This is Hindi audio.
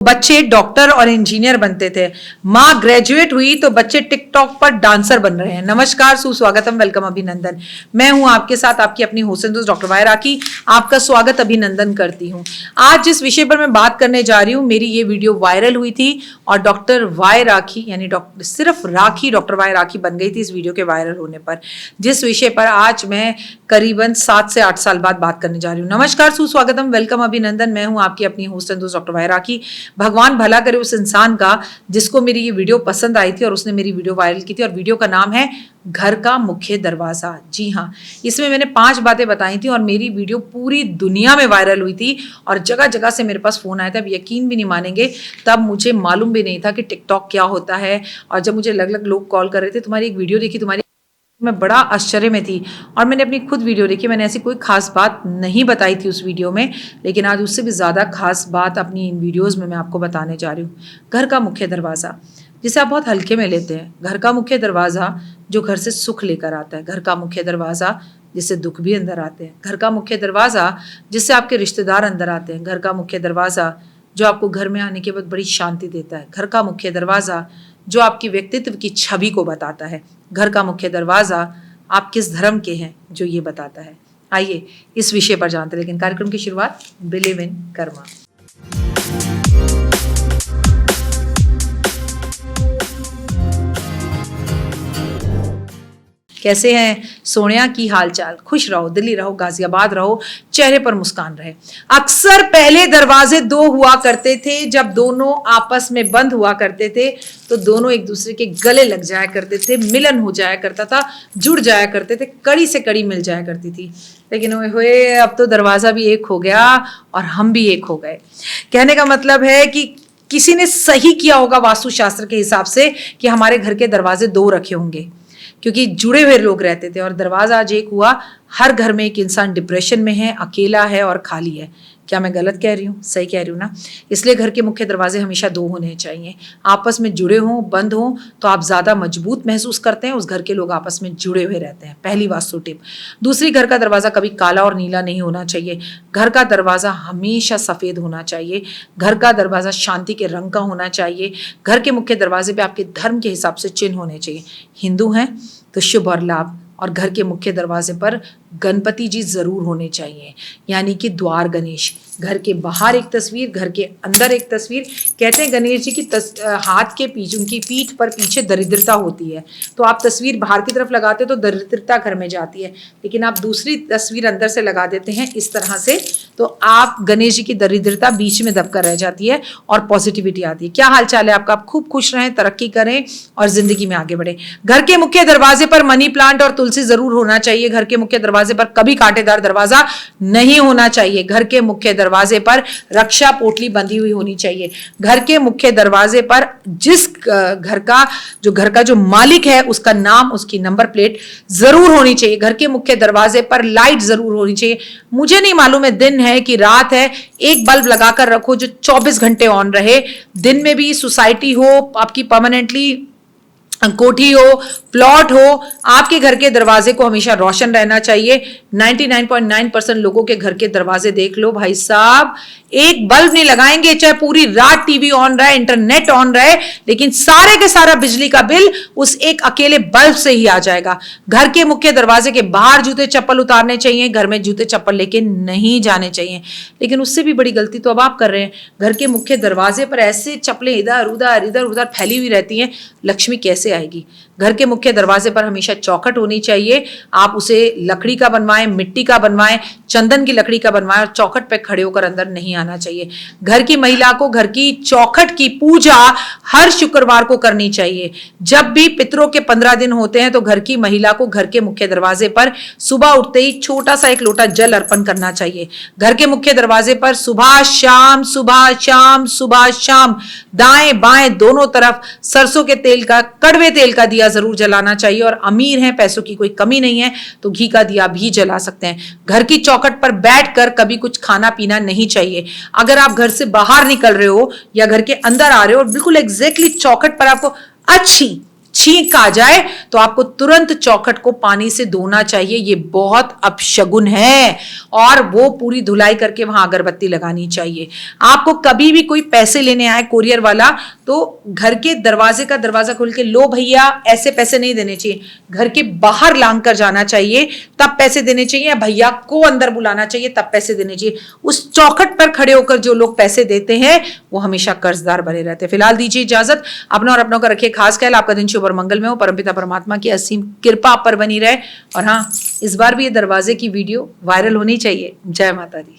बच्चे डॉक्टर और इंजीनियर बनते थे। माँ ग्रेजुएट हुई तो बच्चे टिकटॉक पर डांसर बन रहे हैं। नमस्कार, सुस्वागतम, वेलकम, अभिनंदन। मैं हूं आपके साथ आपकी अपनी होस्ट दोस्त डॉक्टर वाय राखी। आपका स्वागत अभिनंदन करती हूं। आज जिस विषय पर मैं बात करने जा रही हूं, मेरी ये वीडियो वायरल हुई थी और डॉक्टर वाय राखी यानी सिर्फ राखी डॉक्टर वाय राखी बन गई थी इस वीडियो के वायरल होने पर, जिस विषय पर आज मैं करीबन 7 से 8 साल बाद बात करने जा रही हूँ। नमस्कार, सुस्वागतम, वेलकम, अभिनंदन। मैं हूं आपकी अपनी होस्ट दोस्त डॉक्टर वाय राखी। भगवान भला करे उस इंसान का जिसको मेरी ये वीडियो पसंद आई थी और उसने मेरी वीडियो वायरल की थी, और वीडियो का नाम है घर का मुख्य दरवाजा। जी हाँ, इसमें मैंने 5 बातें बताई थी और मेरी वीडियो पूरी दुनिया में वायरल हुई थी और जगह जगह से मेरे पास फोन आया था। अब यकीन भी नहीं मानेंगे, तब मुझे मालूम भी नहीं था कि टिकटॉक क्या होता है। और जब मुझे अलग अलग लोग कॉल कर रहे थे, तुम्हारी एक वीडियो देखी, तुम्हारी, मैं बड़ा आश्चर्य में थी और मैंने अपनी खुद वीडियो देखी। मैंने ऐसी कोई खास बात नहीं बताई थी उस वीडियो में, लेकिन आज उससे भी ज़्यादा खास बात अपनी इन वीडियोस में मैं आपको बताने जा रही हूँ। घर का मुख्य दरवाज़ा, जिसे आप बहुत हल्के में लेते हैं। घर का मुख्य दरवाज़ा जो घर से सुख लेकर आता है। घर का मुख्य दरवाज़ा जिससे दुख भी अंदर आते हैं। घर का मुख्य दरवाज़ा जिससे आपके रिश्तेदार अंदर आते हैं। घर का मुख्य दरवाज़ा जो आपको घर में आने के बाद बड़ी शांति देता है। घर का मुख्य दरवाज़ा जो आपकी व्यक्तित्व की छवि को बताता है। घर का मुख्य दरवाज़ा आप किस धर्म के हैं जो ये बताता है। आइए इस विषय पर जानते हैं, लेकिन कार्यक्रम की शुरुआत बिलीव इन कर्मा। कैसे हैं सोनिया, की हालचाल? खुश रहो, दिल्ली रहो, गाजियाबाद रहो, चेहरे पर मुस्कान रहे। अक्सर पहले दरवाजे 2 हुआ करते थे। जब दोनों आपस में बंद हुआ करते थे तो दोनों एक दूसरे के गले लग जाया करते थे, मिलन हो जाया करता था, जुड़ जाया करते थे, कड़ी से कड़ी मिल जाया करती थी। लेकिन हुए अब तो दरवाजा भी एक हो गया और हम भी एक हो गए। कहने का मतलब है कि किसी ने सही किया होगा वास्तुशास्त्र के हिसाब से कि हमारे घर के दरवाजे 2 रखे होंगे, क्योंकि जुड़े हुए लोग रहते थे और दरवाजा आज एक हुआ। हर घर में एक इंसान डिप्रेशन में है, अकेला है और खाली है। क्या मैं गलत कह रही हूँ? सही कह रही हूँ ना? इसलिए घर के मुख्य दरवाजे हमेशा 2 होने चाहिए। आपस में जुड़े हों, बंद हों तो आप ज़्यादा मजबूत महसूस करते हैं। उस घर के लोग आपस में जुड़े हुए रहते हैं। पहली वास्तु टिप। दूसरी, घर का दरवाज़ा कभी काला और नीला नहीं होना चाहिए। घर का दरवाज़ा हमेशा सफ़ेद होना चाहिए। घर का दरवाज़ा शांति के रंग का होना चाहिए। घर के मुख्य दरवाजे पे आपके धर्म के हिसाब से चिन्ह होने चाहिए। हिंदू हैं तो शुभ और लाभ, और घर के मुख्य दरवाजे पर गणपति जी जरूर होने चाहिए, यानी कि द्वार गणेश। घर के बाहर एक तस्वीर, घर के अंदर एक तस्वीर। कहते हैं गणेश जी की हाथ के पीछे, उनकी पीठ पर पीछे दरिद्रता होती है, तो आप तस्वीर बाहर की तरफ लगाते तो दरिद्रता घर में जाती है, लेकिन आप दूसरी तस्वीर अंदर से लगा देते हैं इस तरह से, तो आप गणेश जी की दरिद्रता बीच में दबकर रह जाती है और पॉजिटिविटी आती है। क्या हाल चाल है आपका? आप खूब खुश रहें, तरक्की करें और जिंदगी में आगे बढ़े। घर के मुख्य दरवाजे पर मनी प्लांट और तुलसी जरूर होना चाहिए। घर के मुख्य दरवाजे पर कभी कांटेदार दरवाजा नहीं होना चाहिए। घर के मुख्य दरवाजे पर रक्षा पोटली बंधी हुई होनी चाहिए। घर के मुख्य दरवाजे पर जिस घर का जो मालिक है उसका नाम, उसकी नंबर प्लेट जरूर होनी चाहिए। घर के मुख्य दरवाजे पर लाइट जरूर होनी चाहिए। मुझे नहीं मालूम है दिन है कि रात है, एक बल्ब लगाकर रखो जो 24 घंटे ऑन रहे। दिन में भी सोसाइटी हो, आपकी परमानेंटली कोठी हो, प्लॉट हो, आपके घर के दरवाजे को हमेशा रोशन रहना चाहिए। 99.9% लोगों के घर के दरवाजे देख लो भाई साहब, एक बल्ब नहीं लगाएंगे, चाहे पूरी रात टीवी ऑन रहे, इंटरनेट ऑन रहे, लेकिन सारे के सारा बिजली का बिल उस एक अकेले बल्ब से ही आ जाएगा। घर के मुख्य दरवाजे के बाहर जूते चप्पल उतारने चाहिए। घर में जूते चप्पल लेके नहीं जाने चाहिए। लेकिन उससे भी बड़ी गलती तो अब आप कर रहे हैं। घर के मुख्य दरवाजे पर ऐसे चप्पलें इधर उधर फैली हुई रहती हैं, लक्ष्मी कैसे आएगी? घर के मुख्य दरवाजे पर हमेशा चौखट होनी चाहिए। आप उसे लकड़ी का बनवाएं, मिट्टी का बनवाएं, चंदन की लकड़ी का बनवाएं, और चौखट पे खड़े होकर अंदर नहीं आना चाहिए। घर की महिला को घर की चौखट की पूजा हर शुक्रवार को करनी चाहिए। जब भी पितरों के 15 दिन होते हैं तो घर की महिला को घर के मुख्य दरवाजे पर सुबह उठते ही छोटा सा एक लोटा जल अर्पण करना चाहिए। घर के मुख्य दरवाजे पर सुबह शाम दाएं बाएं दोनों तरफ सरसों के तेल का, कड़वे तेल का दिया जरूर जलाना चाहिए। और अमीर हैं, पैसों की कोई कमी नहीं है तो घी का दिया भी जला सकते हैं। घर की चौखट पर बैठकर कभी कुछ खाना पीना नहीं चाहिए। अगर आप घर से बाहर निकल रहे हो या घर के अंदर आ रहे हो और बिल्कुल एग्जैक्टली चौखट पर आपको अच्छी छींक आ जाए तो आपको तुरंत चौखट को पानी से धोना चाहिए। ये बहुत अपशगुन है और वो पूरी धुलाई करके वहां अगरबत्ती लगानी चाहिए। आपको कभी भी कोई पैसे लेने आए कोरियर वाला तो घर के दरवाजे का दरवाजा खोल के, लो भैया, ऐसे पैसे नहीं देने चाहिए, घर के बाहर लांग कर जाना चाहिए तब पैसे देने चाहिए, भैया को अंदर बुलाना चाहिए तब पैसे देने चाहिए। उस चौखट पर खड़े होकर जो लोग पैसे देते हैं वो हमेशा कर्जदार बने रहते हैं। फिलहाल दीजिए इजाजत, अपना और अपनों का रखिए खास ख्याल। आपका दिन शुभ और मंगल में हो, परमपिता परमात्मा की असीम कृपा आप पर बनी रहे। और हाँ, इस बार भी ये दरवाजे की वीडियो वायरल होनी चाहिए। जय माता दी।